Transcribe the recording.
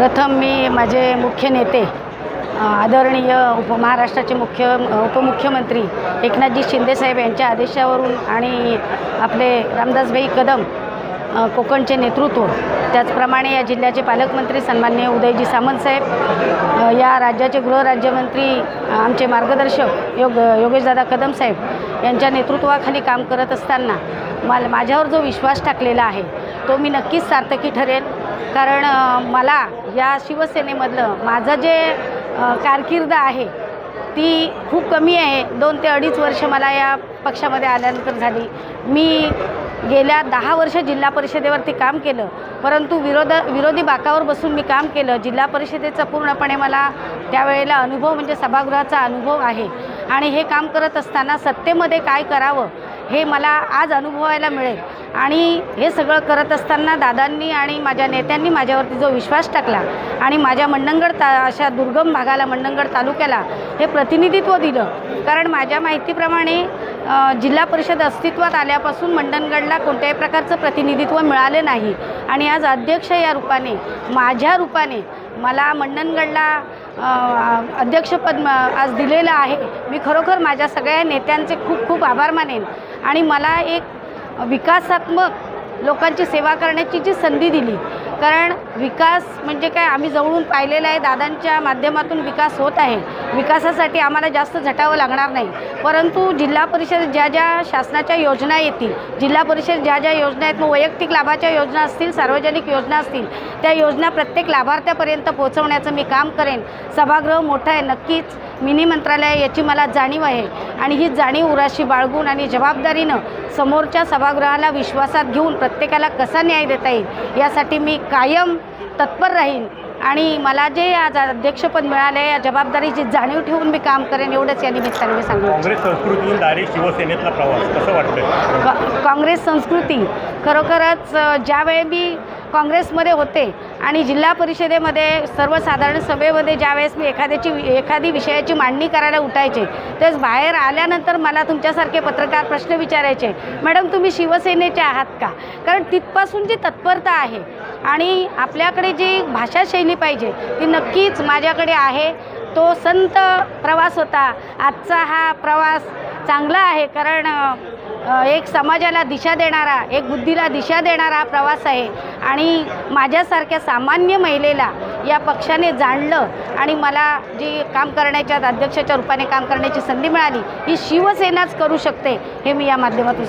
प्रथम मी माझे मुख्य नेते आदरणीय महाराष्ट्राचे उपमुख्यमंत्री एकनाथजी शिंदेसाहेब यांच्या आदेशावरून आणि आपले रामदासभाई कदम कोकणचे नेतृत्व, त्याचप्रमाणे या जिल्ह्याचे पालकमंत्री सन्माननीय उदयजी सामंतसाहेब, या राज्याचे गृहराज्यमंत्री आमचे मार्गदर्शक योगेशदादा कदम साहेब यांच्या नेतृत्वाखाली काम करत असताना माझ्यावर जो विश्वास टाकलेला आहे तो मी नक्कीच सार्थकी ठरेल. कारण मला या शिवसेनेमधलं माझं जे कारकीर्द आहे ती खूप कमी आहे. 2 ते 2.5 वर्ष मला या पक्षामध्ये आल्यानंतर झाली. मी गेल्या 10 वर्ष जिल्हा परिषदेवरती काम केलं, परंतु विरोधी बाकावर बसून मी काम केलं. जिल्हा परिषदेचा पूर्णपणे मला त्यावेळेला अनुभव म्हणजे सभागृहाचा अनुभव आहे आणि हे काम करत असताना सत्तेमध्ये काय करावं हे मला आज अनुभवायला मिळेल. आणि हे सगळं करत असताना दादांनी आणि माझ्या नेत्यांनी माझ्यावरती जो विश्वास टाकला आणि माझ्या मंडणगड अशा दुर्गम भागाला, मंडणगड तालुक्याला हे प्रतिनिधित्व दिलं. कारण माझ्या माहितीप्रमाणे जिल्हा परिषद अस्तित्वात आल्यापासून मंडणगडला कोणत्याही प्रकारचं प्रतिनिधित्व मिळाले नाही आणि आज अध्यक्ष या रूपाने, माझ्या रूपाने मला मंडणगडला अध्यक्षपद आज दिलेलं आहे. मी खरोखर माझ्या सगळ्या नेत्यांचे खूप खूप आभार मानेन आणि मला एक विकासात्मक लोकांची सेवा करण्याची जी संधी दिली. कारण विकास म्हणजे काय, आम्ही जवळून पाहिलेलं आहे. दादांच्या माध्यमातून विकास होत आहे. विकासासाठी आम्हाला जास्त झटावं लागणार नाही, परंतु जिल्हा परिषद ज्या ज्या शासनाच्या योजना येतील, जिल्हा परिषद ज्या ज्या योजना आहेत, मग वैयक्तिक लाभाच्या योजना असतील, सार्वजनिक योजना असतील, त्या योजना प्रत्येक लाभार्थ्यापर्यंत पोहोचवण्याचं मी काम करेन. सभागृह मोठं आहे, नक्कीच मिनी मंत्रालय याची मला जाणीव आहे आणि ही जाणीव उराशी बाळगून आणि जबाबदारीनं समोरच्या सभागृहाला विश्वासात घेऊन प्रत्येकाला कसा न्याय देता येईल यासाठी मी कायम तत्पर राहीन. आणि मला जे आज अध्यक्षपद मिळाले या जबाबदारीची जाणीव ठेवून मी काम करेन, एवढंच या निमित्ताने मी सांगू. काँग्रेस संस्कृतीतून डायरेक्ट शिवसेनेतला प्रवास कसं वाटतं? काँग्रेस संस्कृती खरोखरच ज्यावेळी मी काँग्रेसमध्ये होते आणि जिल्हा परिषदेमध्ये सर्वसाधारण सभेमध्ये ज्यावेळेस मी एखादी विषयाची मांडणी करायला उठायचे, तेच बाहेर आल्यानंतर मला तुमच्यासारखे पत्रकार प्रश्न विचारायचे, मॅडम तुम्ही शिवसेनेचे आहात का? कारण तिथपासून जी तत्परता आहे आणि आपल्याकडे जी भाषाशैली पाहिजे ती नक्कीच माझ्याकडे आहे. तो संत प्रवास होता. आजचा हा प्रवास चांगला आहे, कारण एक समाजाला दिशा देणारा, एक बुद्धीला दिशा देणारा हा प्रवास आहे. आणि माझ्यासारख्या सामान्य महिलेला या पक्षाने जाणलं आणि मला जी काम करण्याच्या, अध्यक्षाच्या रूपाने काम करण्याची संधी मिळाली, ही शिवसेनाच करू शकते हे मी या माध्यमातून